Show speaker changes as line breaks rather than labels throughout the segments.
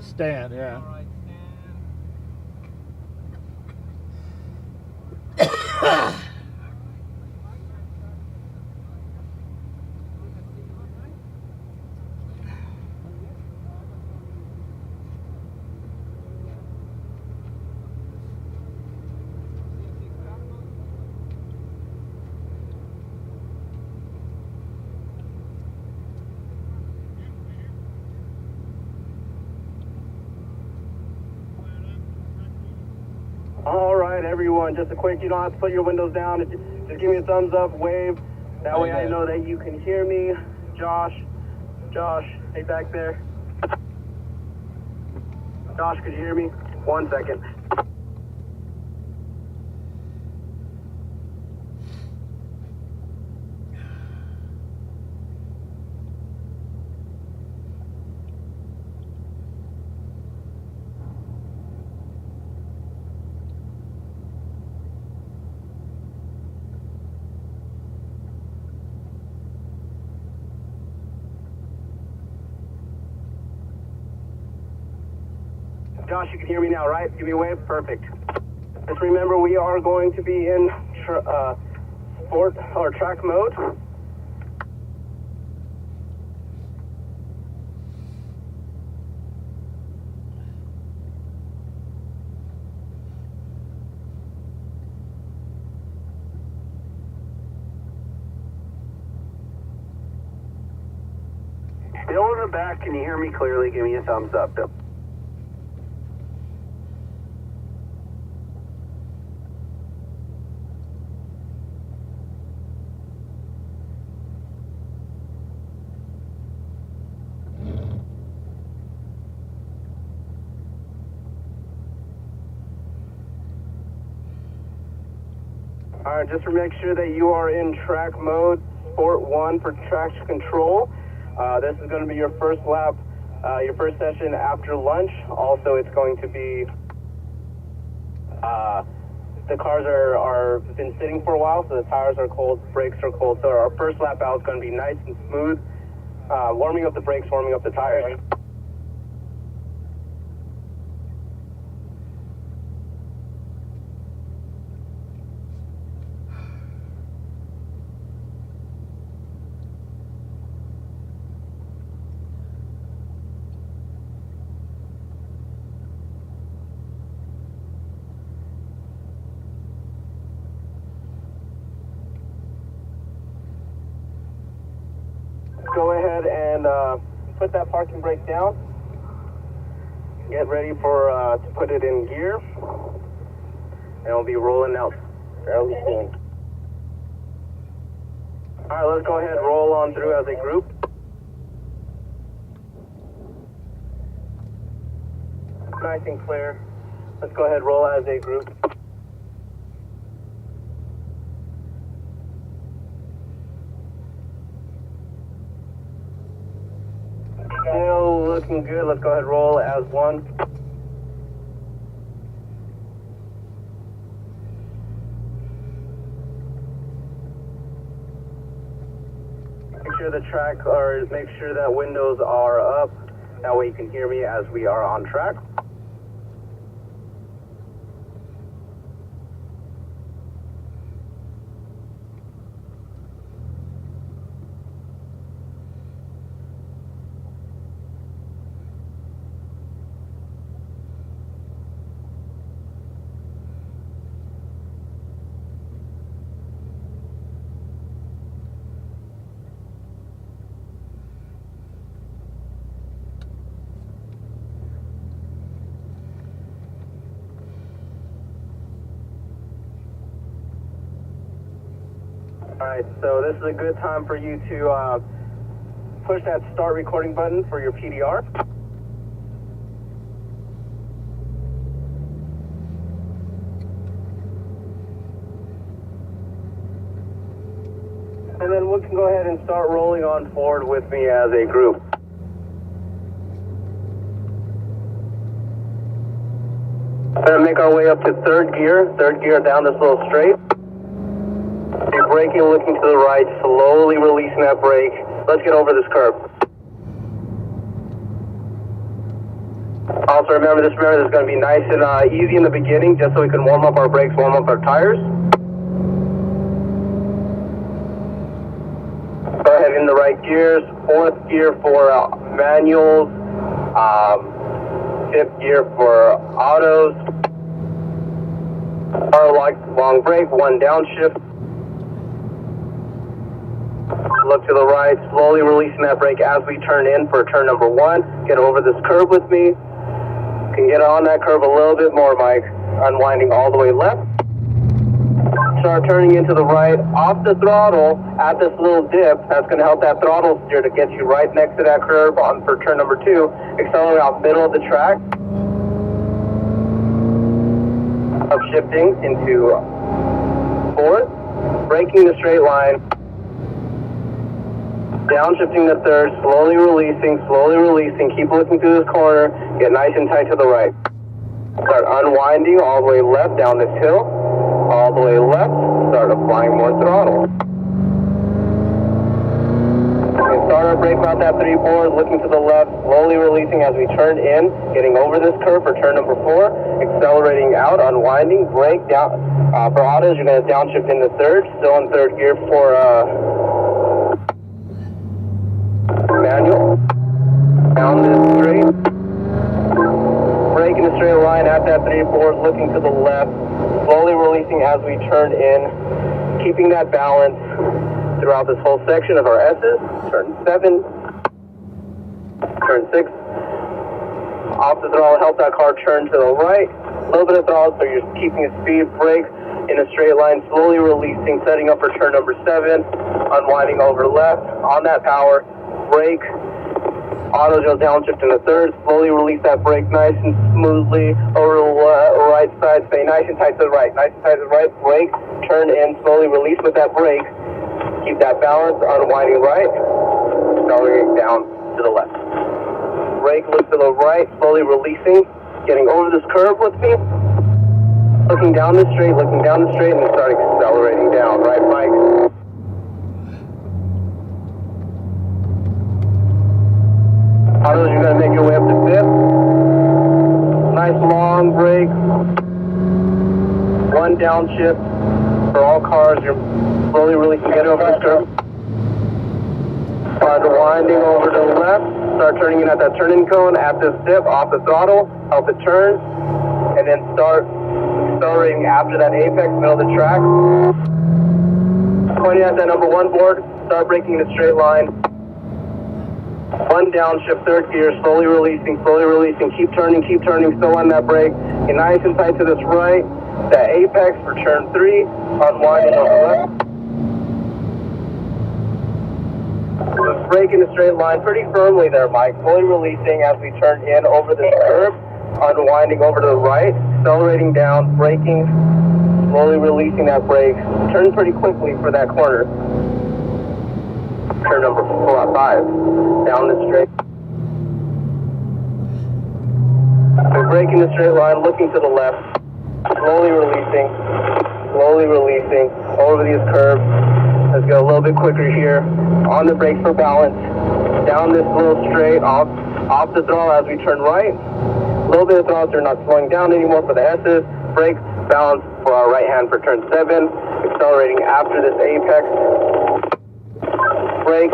Stand, yeah.
All right,
All right, everyone, just a quick, you don't have to put your windows down. Just give me a thumbs up, wave. That way I know that you can hear me. Josh, hey back there. Josh, could you hear me? 1 second. Josh, you can hear me now, right? Give me a wave. Perfect. Just remember, we are going to be in sport or track mode. Still in the back, can you hear me clearly? Give me a thumbs up. All right, just to make sure that you are in track mode, Sport 1 for traction control. This is going to be your first lap, your first session after lunch. Also, it's going to be, the cars are been sitting for a while, so the tires are cold, brakes are cold. So our first lap out is going to be nice and smooth, warming up the brakes, warming up the tires. Go ahead and put that parking brake down. Get ready for to put it in gear, and we'll be rolling out fairly soon. All right, let's go ahead and roll on through as a group. Nice and clear. Let's go ahead and roll as a group. Still looking good. Let's go ahead and roll as one. Make sure the track, or make sure that windows are up. That way you can hear me as we are on track. Alright, so this is a good time for you to push that start recording button for your PDR. And then we can go ahead and start rolling on forward with me as a group. We're going to make our way up to third gear down this little straight. You're braking, looking to the right, slowly releasing that brake. Let's get over this curb. Also remember this is going to be nice and easy in the beginning, just so we can warm up our brakes, warm up our tires. Go ahead in the right gears. Fourth gear for manuals. Fifth gear for autos. Long brake, one downshift. Look to the right, slowly releasing that brake as we turn in for turn number 1. Get over this curve with me. You can get on that curve a little bit more, Mike. Unwinding all the way left. Start turning into the right, off the throttle at this little dip. That's going to help that throttle steer to get you right next to that curve for turn number 2. Accelerate out middle of the track. Upshifting into fourth. Braking the straight line. Downshifting the third, slowly releasing, keep looking through this corner, get nice and tight to the right. Start unwinding all the way left down this hill, all the way left, start applying more throttle. Okay, start our brake about that 3-4, looking to the left, slowly releasing as we turn in, getting over this curve for turn number 4, accelerating out, unwinding, brake down. For autos, you're going to downshift into third, still in third gear for manual, down this straight, braking the straight line at that 3-4, looking to the left, slowly releasing as we turn in, keeping that balance throughout this whole section of our S's. Turn 7, turn 6, off the throttle, help that car turn to the right, a little bit of throttle so you're keeping a speed, brake in a straight line, slowly releasing, setting up for turn number 7, unwinding over left, on that power, brake, auto goes downshift in the third, slowly release that brake nice and smoothly over the right side, stay nice and tight to the right, nice and tight to the right, brake, turn in, slowly release with that brake, keep that balance, unwinding right, accelerating down to the left. Brake, look to the right, slowly releasing, getting over this curve with me, looking down the straight, and then start accelerating down, right, Mike? Autos, you're going to make your way up to fifth. Nice long brake. One downshift for all cars. You're slowly releasing, get over this curve. Start winding over to the left. Start turning in at that turn-in cone at this dip, off the throttle, help it turn, and then start accelerating after that apex, middle of the track. Pointing at that number 1 board, start braking the straight line. One downshift, third gear, slowly releasing, keep turning, still on that brake. Get nice and tight to this right, that apex for turn 3, unwinding on the left. Just braking the straight line pretty firmly there, Mike, fully releasing as we turn in over this curve, unwinding over to the right, accelerating down, braking, slowly releasing that brake, turn pretty quickly for that corner. Turn number 5, down the straight. So braking the straight line, looking to the left, slowly releasing, over these curves. Let's go a little bit quicker here. On the brakes for balance, down this little straight, off the throttle as we turn right. A little bit of throttle, so we're not slowing down anymore for the S's. Brake, balance for our right hand for turn 7, accelerating after this apex. Brake,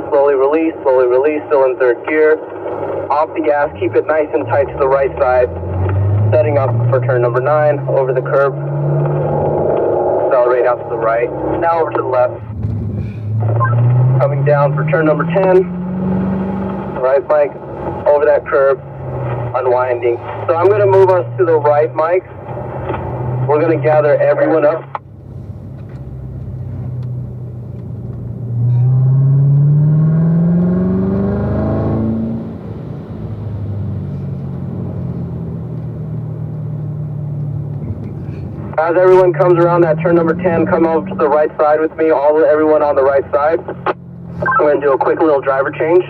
slowly release, still in third gear. Off the gas, keep it nice and tight to the right side. Setting up for turn number 9, over the curb. Accelerate out to the right, now over to the left. Coming down for turn number 10. Right bike, over that curb, unwinding. So I'm going to move us to the right, Mike. We're going to gather everyone up. As everyone comes around that turn number 10, come over to the right side with me, everyone on the right side. I'm going to do a quick little driver change,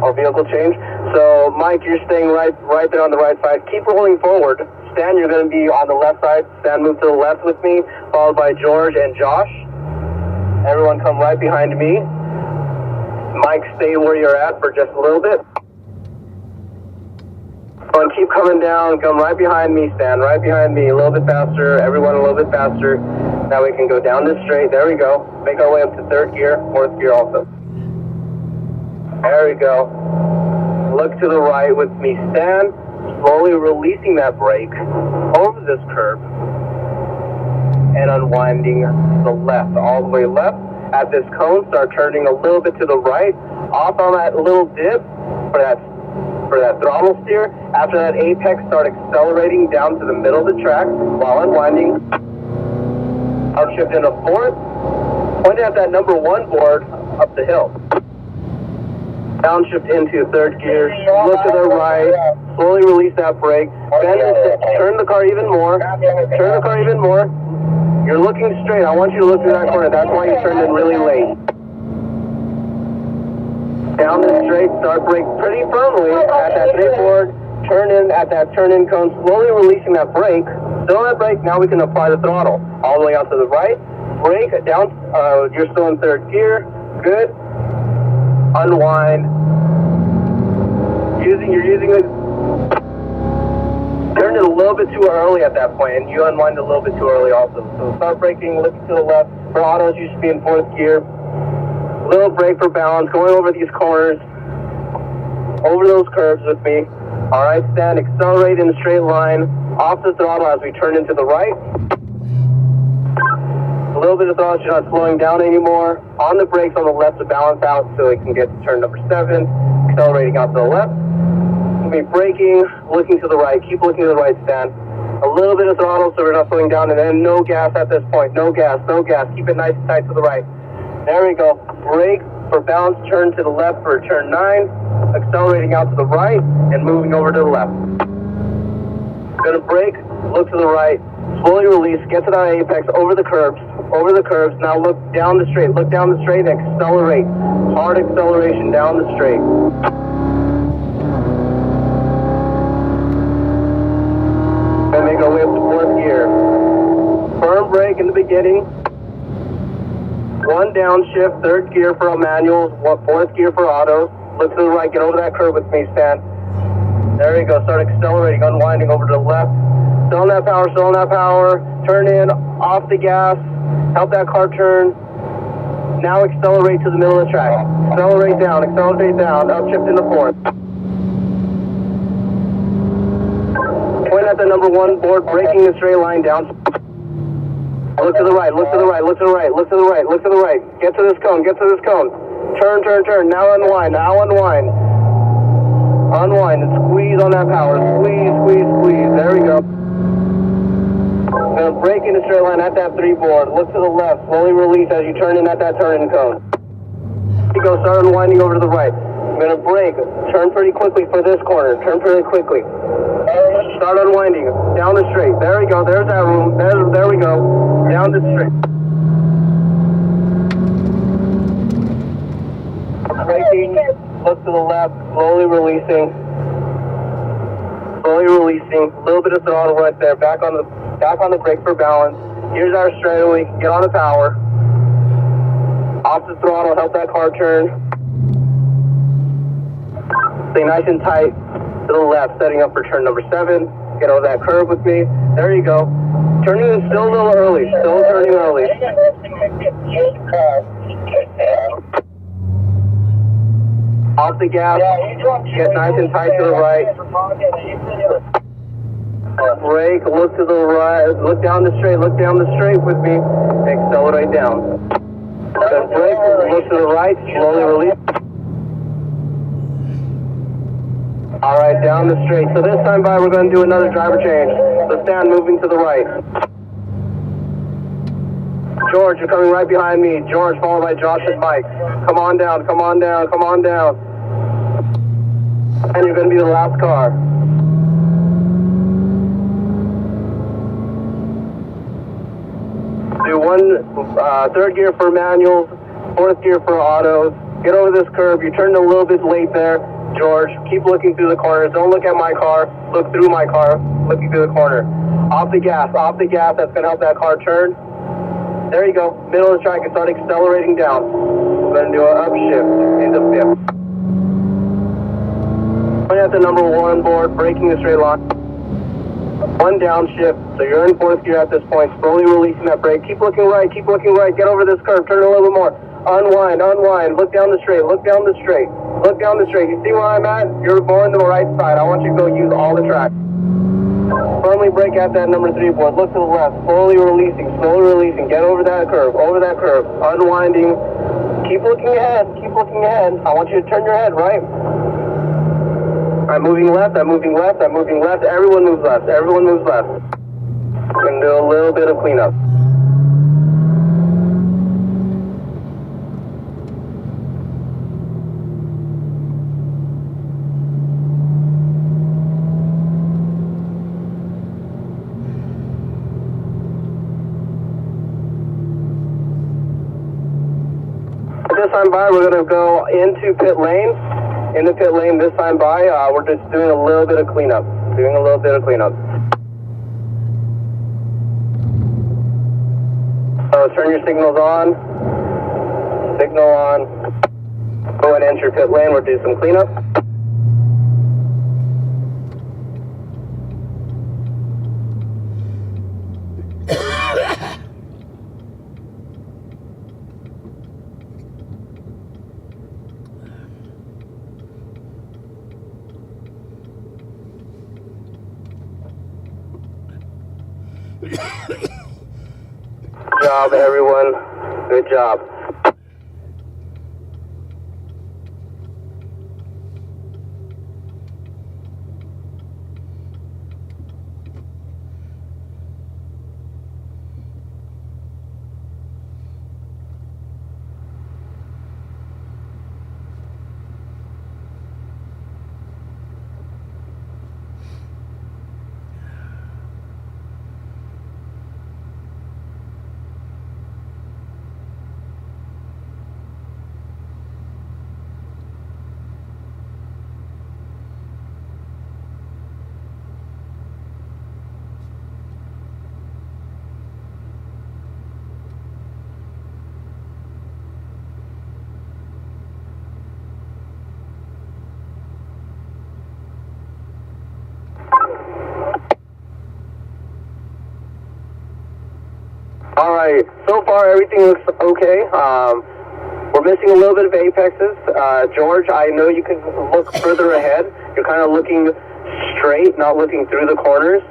or vehicle change. So, Mike, you're staying right there on the right side. Keep rolling forward. Stan, you're going to be on the left side. Stan, move to the left with me, followed by George and Josh. Everyone come right behind me. Mike, stay where you're at for just a little bit. And keep coming down, come right behind me, Stan, right behind me, a little bit faster, everyone a little bit faster. Now we can go down this straight, there we go. Make our way up to third gear, fourth gear also. There we go. Look to the right with me, Stan, slowly releasing that brake over this curb and unwinding the left, all the way left. At this cone, start turning a little bit to the right, off on that little dip for that throttle steer. After that apex, start accelerating down to the middle of the track while unwinding. Upshift into fourth. Point at that number 1 board up the hill. Downshift into third gear. Look to the right. Slowly release that brake. Bend and turn the car even more. Turn the car even more. You're looking straight. I want you to look through that corner. That's why you turned in really late. Down the straight, start brake pretty firmly at that 3 board, turn in at that turn-in cone, slowly releasing that brake. Still on that brake, now we can apply the throttle. All the way out to the right, brake down, you're still in third gear, good. Unwind. You're using it. Turned it a little bit too early at that point, and you unwind a little bit too early also. So start braking, look to the left. For autos, you should be in fourth gear. Little brake for balance, going over these corners, over those curves with me. All right, Stan, accelerate in a straight line, off the throttle as we turn into the right. A little bit of throttle, you're not slowing down anymore. On the brakes on the left to balance out so we can get to turn number 7, accelerating out to the left. We'll be braking, looking to the right, keep looking to the right, Stan. A little bit of throttle so we're not slowing down, and then no gas at this point, no gas, keep it nice and tight to the right. There we go. Brake for balance, turn to the left for turn 9, accelerating out to the right and moving over to the left. Gonna brake, look to the right, slowly release, get to that apex, over the curbs. Now look down the straight and accelerate. Hard acceleration down the straight. Gonna make our way up to fourth gear. Firm brake in the beginning. 1 downshift, third gear for manuals, fourth gear for autos. Look to the right, get over that curve with me, Stan. There you go, start accelerating, unwinding over to the left. Still on that power, turn in, off the gas, help that car turn. Now accelerate to the middle of the track. Accelerate down, upshift into fourth. Point at the number 1 board, braking the straight line down. Look to the right. Get to this cone. Turn. Now unwind. Unwind and squeeze on that power. Squeeze. There we go. Gonna brake in a straight line at that 3 board. Look to the left. Slowly release as you turn in at that turn-in cone. You go, start unwinding over to the right. I'm gonna brake. Turn pretty quickly for this corner. Start unwinding. Down the straight. There we go. There's that room. There we go. Down the straight. Braking. Look to the left. Slowly releasing. A little bit of throttle right there. Back on the brake for balance. Here's our straightaway. Get on the power. Off the throttle. Help that car turn. Stay nice and tight. To the left, setting up for turn number 7. Get over that curve with me. There you go. Turning is still a little early. Off the gas. Get nice and tight to the right. Brake. Look to the right. Look down the straight with me. Accelerate down. Then brake. Look to the right. Slowly release. All right, down the straight. So this time by, we're going to do another driver change. So Stan, moving to the right. George, you're coming right behind me. George, followed by Josh and Mike. Come on down. And you're going to be the last car. Do 1 third gear for manuals, fourth gear for autos. Get over this curve. You turned a little bit late there. George, keep looking through the corners. Don't look at my car. Look through my car. Looking through the corner. Off the gas. That's going to help that car turn. There you go. Middle of the track and start accelerating down. We're going to do an upshift into 5th. Point at the number 1 board, braking the straight line. 1 downshift, so you're in 4th gear at this point, slowly releasing that brake. Keep looking right, get over this curve, turn a little bit more. Unwind, look down the straight, look down the straight. You see where I'm at? You're going to the right side. I want you to go use all the track. Firmly brake at that number 3 board, look to the left, slowly releasing, get over that curve, unwinding. Keep looking ahead. I want you to turn your head right. I'm moving left. Everyone moves left. We're going to do a little bit of cleanup. This time by, we're going to go into pit lane. In the pit lane this time by, we're just doing a little bit of cleanup. So turn your signals on. Signal on. Go and enter pit lane. We'll do some cleanup. Good job, everyone. Good job. Alright, so far everything looks okay. We're missing a little bit of apexes. George, I know you can look further ahead. You're kind of looking straight, not looking through the corners.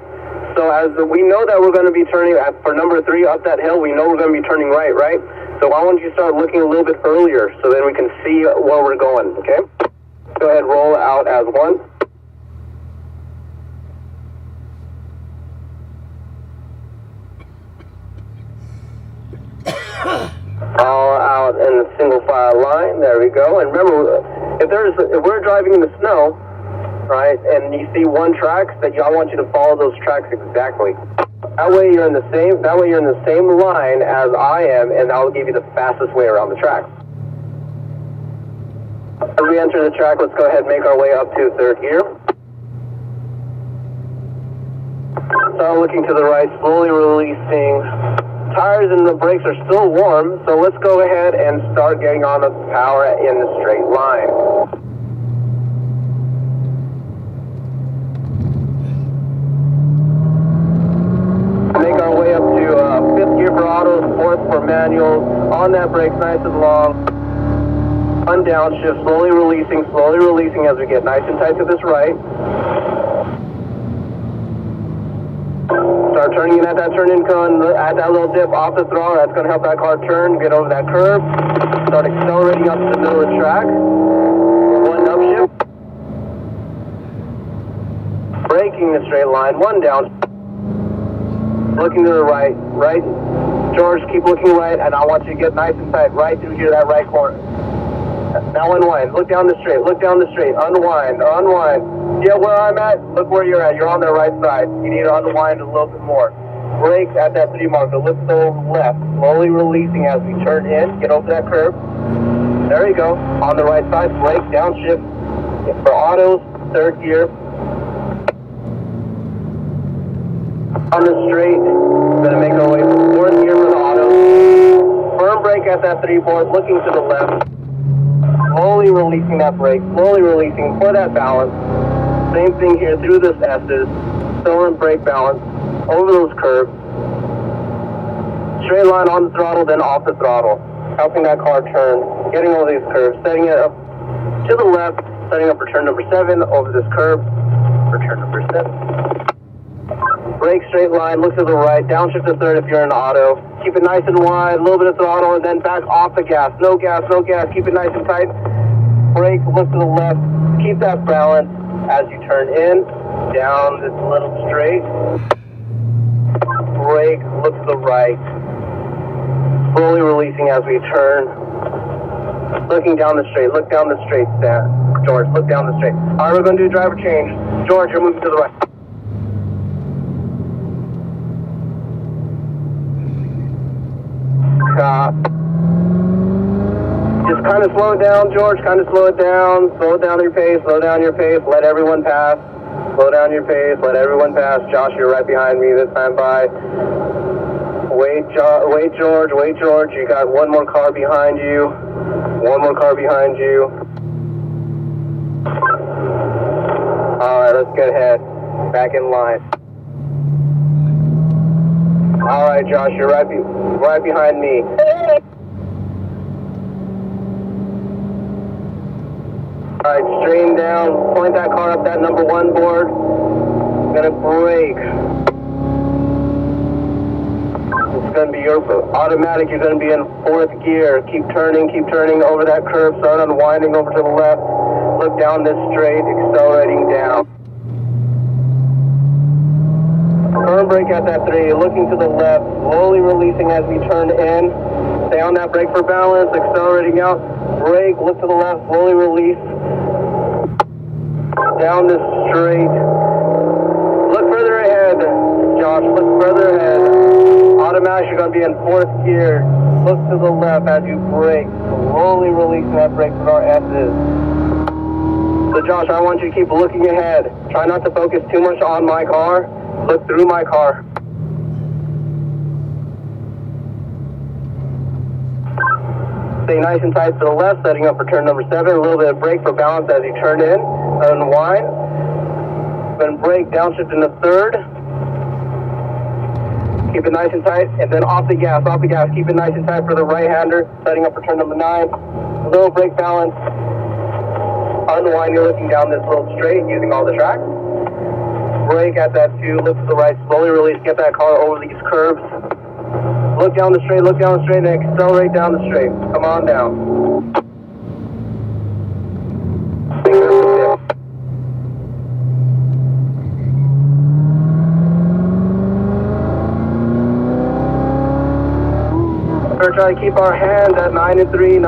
So as we know that we're going to be turning, for number 3 up that hill, we know we're going to be turning right? So why don't you start looking a little bit earlier so then we can see where we're going, okay? Go ahead, roll out as 1. All out in a single file line. There we go. And remember, if we're driving in the snow, right, and you see one track, I want you to follow those tracks exactly. That way you're in the same line as I am, and I'll give you the fastest way around the track. As we enter the track, let's go ahead and make our way up to 3rd gear. Start looking to the right, slowly releasing. Tires and the brakes are still warm, so let's go ahead and start getting on the power in the straight line. Make our way up to 5th gear for autos, 4th for manuals. On that brake, nice and long. On downshift, slowly releasing as we get nice and tight to this right. Start turning in at that turn-in cone, at that little dip off the throttle. That's going to help that car turn, get over that curve. Start accelerating up to the middle of the track. 1 upshift. Braking the straight line, 1 down. Looking to the right. George, keep looking right, and I want you to get nice and tight right through here, that right corner. Now unwind, look down the straight, unwind. Yeah, where I'm at, look where you're at. You're on the right side. You need to unwind a little bit more. Brake at that 3 marker. Look to the left. Slowly releasing as we turn in. Get over that curve. There you go. On the right side, brake, downshift. For autos, 3rd gear. On the straight, going to make our way to 4th gear for the autos. Firm brake at that 3 board. Looking to the left. Slowly releasing that brake. Slowly releasing for that balance. Same thing here through this S's. Still in brake balance. Over those curves. Straight line on the throttle, then off the throttle. Helping that car turn. Getting over these curves. Setting it up to the left. Setting up for turn number 7 over this curve. For turn number 7. Brake straight line, look to the right, downshift to third if you're in auto. Keep it nice and wide, a little bit of throttle, and then back off the gas. No gas, no gas, keep it nice and tight. Brake, look to the left, keep that balance as you turn in, down this little straight. Brake, look to the right. Slowly releasing as we turn. Looking down the straight, look down the straight, George, look down the straight. Alright, we're going to do driver change. George, you're moving to the right. Just kind of slow it down, George, kind of slow it down. Slow down your pace, slow down your pace. Let everyone pass. Slow down your pace, let everyone pass. Josh, you're right behind me this time by. Wait, George, wait, George. You got one more car behind you. One more car behind you. Alright, let's get ahead. Back in line. Alright, Josh, you're right behind me. Alright, straighten down. Point that car up that number 1 board. Gonna brake. It's gonna be your automatic. You're gonna be in 4th gear. Keep turning over that curve. Start unwinding over to the left. Look down this straight, accelerating down. Firm brake at that 3, looking to the left, slowly releasing as we turn in. Stay on that brake for balance, accelerating out. Brake, look to the left, slowly release. Down this straight. Look further ahead, Josh, look further ahead. Automatic, you're going to be in 4th gear. Look to the left as you brake, slowly releasing that brake with our S's. So Josh, I want you to keep looking ahead. Try not to focus too much on my car. Look through my car. Stay nice and tight to the left, setting up for turn number 7. A little bit of brake for balance as you turn in. Unwind. Then brake, downshift into 3rd. Keep it nice and tight, and then off the gas. Keep it nice and tight for the right-hander, setting up for turn number 9. A little brake balance. Unwind, you're looking down this little straight using all the track. Brake at that 2, look to the right, slowly release, get that car over these curves. Look down the straight, and accelerate down the straight. Come on down. We're trying to keep our hands at 9 and 3.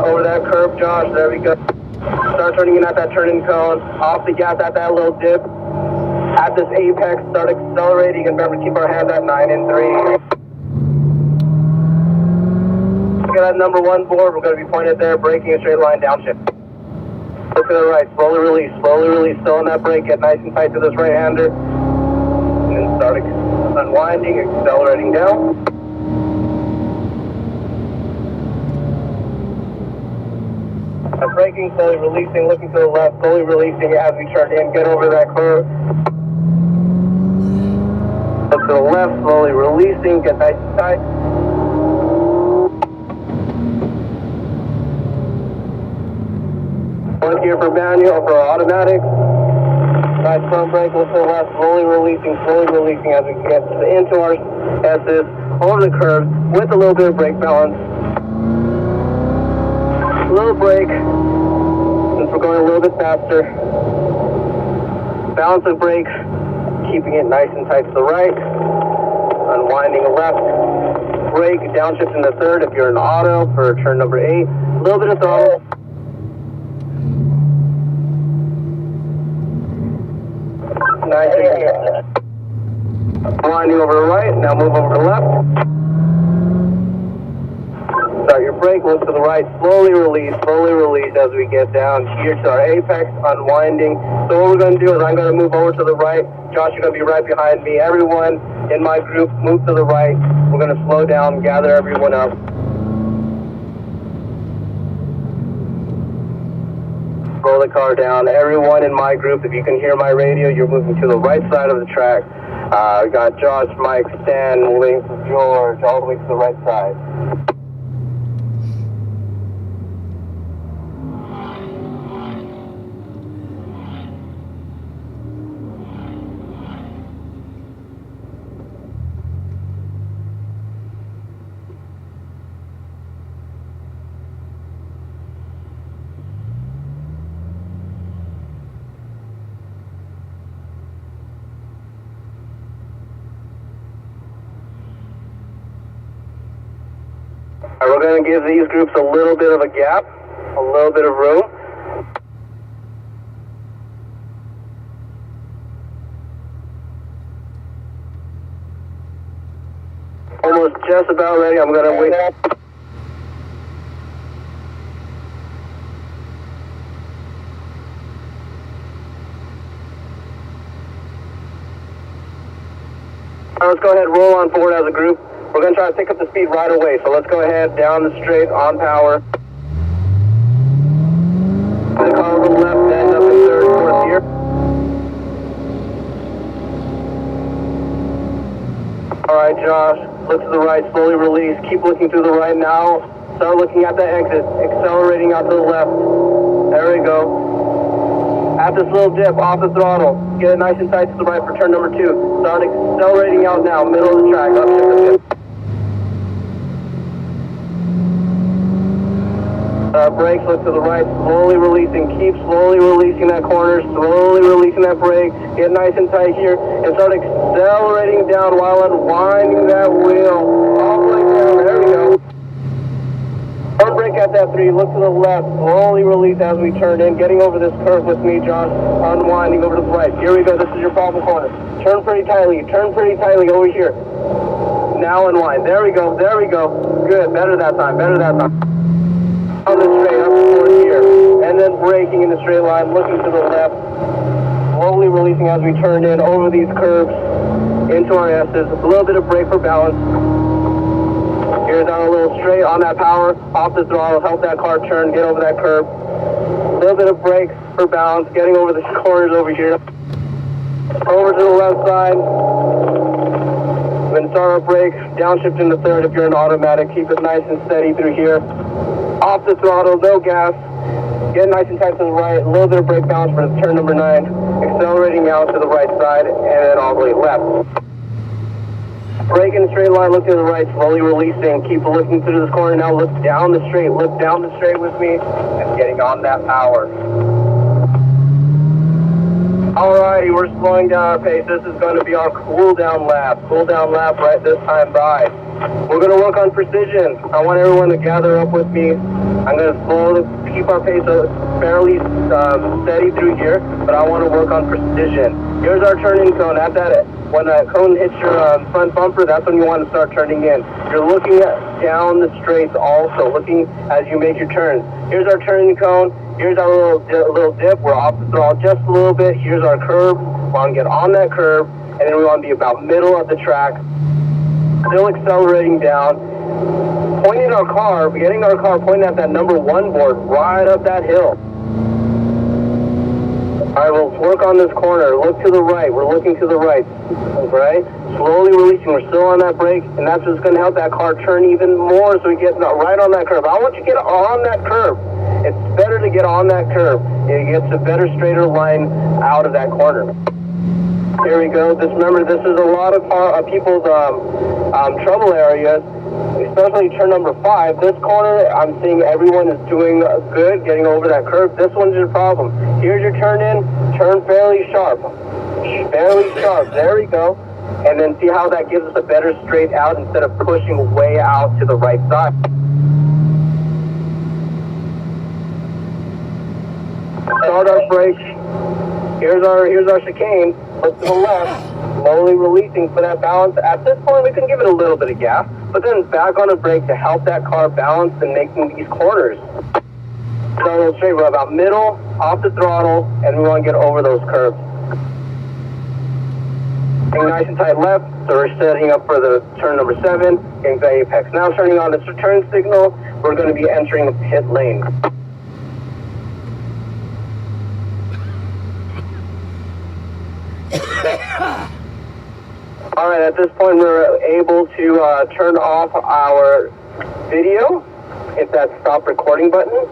Over that curve, Josh, there we go. Start turning in at that turn-in cone, off the gas at that little dip. At this apex, start accelerating, and remember, keep our hands at 9 and 3. Look at that number 1 board, we're going to be pointed there, braking a straight line downshift. Look to the right, slowly release, still on that brake, get nice and tight to this right-hander. And then start unwinding, accelerating down. Braking, slowly releasing, looking to the left, slowly releasing as we turn in, get over that curve. Look to the left, slowly releasing, get nice and tight. One gear for manual, for automatic. Nice front brake, look to the left, slowly releasing as we get into our S's, over the curve, with a little bit of brake balance. A little brake, since we're going a little bit faster. Balance of brake, keeping it nice and tight to the right. Unwinding left. Brake, downshift into 3rd if you're in auto for turn number 8. A little bit of throttle. Nice and winding over to right, now move over to left. Start your brake, look to the right, slowly release as we get down here to our apex, unwinding. So what we're going to do is I'm going to move over to the right. Josh, you're going to be right behind me. Everyone in my group, move to the right. We're going to slow down, gather everyone up. Slow the car down. Everyone in my group, if you can hear my radio, you're moving to the right side of the track. We got Josh, Mike, Stan, Link, George, all the way to the right side. We're going to give these groups a little bit of a gap, a little bit of room. Almost just about ready. I'm going to wait. Let's go ahead and roll on forward as a group. We're going to try to pick up the speed right away, so let's go ahead, down the straight, on power. The car on the left, ends up in third, fourth gear. Alright, Josh, look to the right, slowly release, keep looking to the right now. Start looking at the exit, accelerating out to the left. There we go. At this little dip, off the throttle. Get it nice and tight to the right for turn number 2. Start accelerating out now, middle of the track, up to the dip. Brakes, look to the right, slowly releasing, keep slowly releasing that corner, slowly releasing that brake, get nice and tight here, and start accelerating down while unwinding that wheel, all the way down, there we go. Front brake at that 3, look to the left, slowly release as we turn in, getting over this curve with me, Josh, unwinding over to the right, here we go, this is your problem corner, turn pretty tightly over here, now unwind, there we go, good, better that time. On the straight, up to fourth gear, and then braking in the straight line, looking to the left, slowly releasing as we turn in over these curves into our S's, a little bit of brake for balance. Here's down a little straight on that power, off the throttle, help that car turn, get over that curve. A little bit of brake for balance, getting over the corners over here. Over to the left side, then start our brake, downshift into third if you're in automatic, keep it nice and steady through here. Off the throttle, no gas, get nice and tight to the right, a little bit of brake balance for turn number 9, accelerating out to the right side, and then all the way left. Brake in the straight line, look to the right, slowly releasing, keep looking through this corner now, look down the straight with me, and getting on that power. Alrighty, we're slowing down our pace. This is going to be our cool down lap right this time by. We're going to work on precision. I want everyone to gather up with me. I'm going to keep our pace fairly steady through here, but I want to work on precision. Here's our turning cone. At that, when that cone hits your front bumper, that's when you want to start turning in. You're looking down the straights also, looking as you make your turns. Here's our turning cone. Here's our little dip. We're off the throttle just a little bit. Here's our curve. We want to get on that curve, and then we want to be about middle of the track. Still accelerating down. Pointing our car, getting our car pointing at that number 1 board right up that hill. Alright, we'll work on this corner. Look to the right. We're looking to the right. Right? Slowly releasing. We're still on that brake, and that's what's going to help that car turn even more so we get right on that curve. I want you to get on that curve. It's better to get on that curve. It gets a better, straighter line out of that corner. Here we go. Remember, this is a lot of people's trouble areas, especially turn number 5. This corner, I'm seeing everyone is doing good, getting over that curve. This one's your problem. Here's your turn in. Turn fairly sharp. There we go. And then see how that gives us a better straight out instead of pushing way out to the right side. Start our brakes. Here's our chicane. Look to the left. Slowly releasing for that balance. At this point, we can give it a little bit of gas, but then back on a brake to help that car balance and making these corners. So straight, we're about middle, off the throttle, and we want to get over those curves. Getting nice and tight left, so we're setting up for the turn number 7, getting the apex. Now turning on the turn signal, we're going to be entering the pit lane. And at this point, we're able to turn off our video. Hit that stop recording button.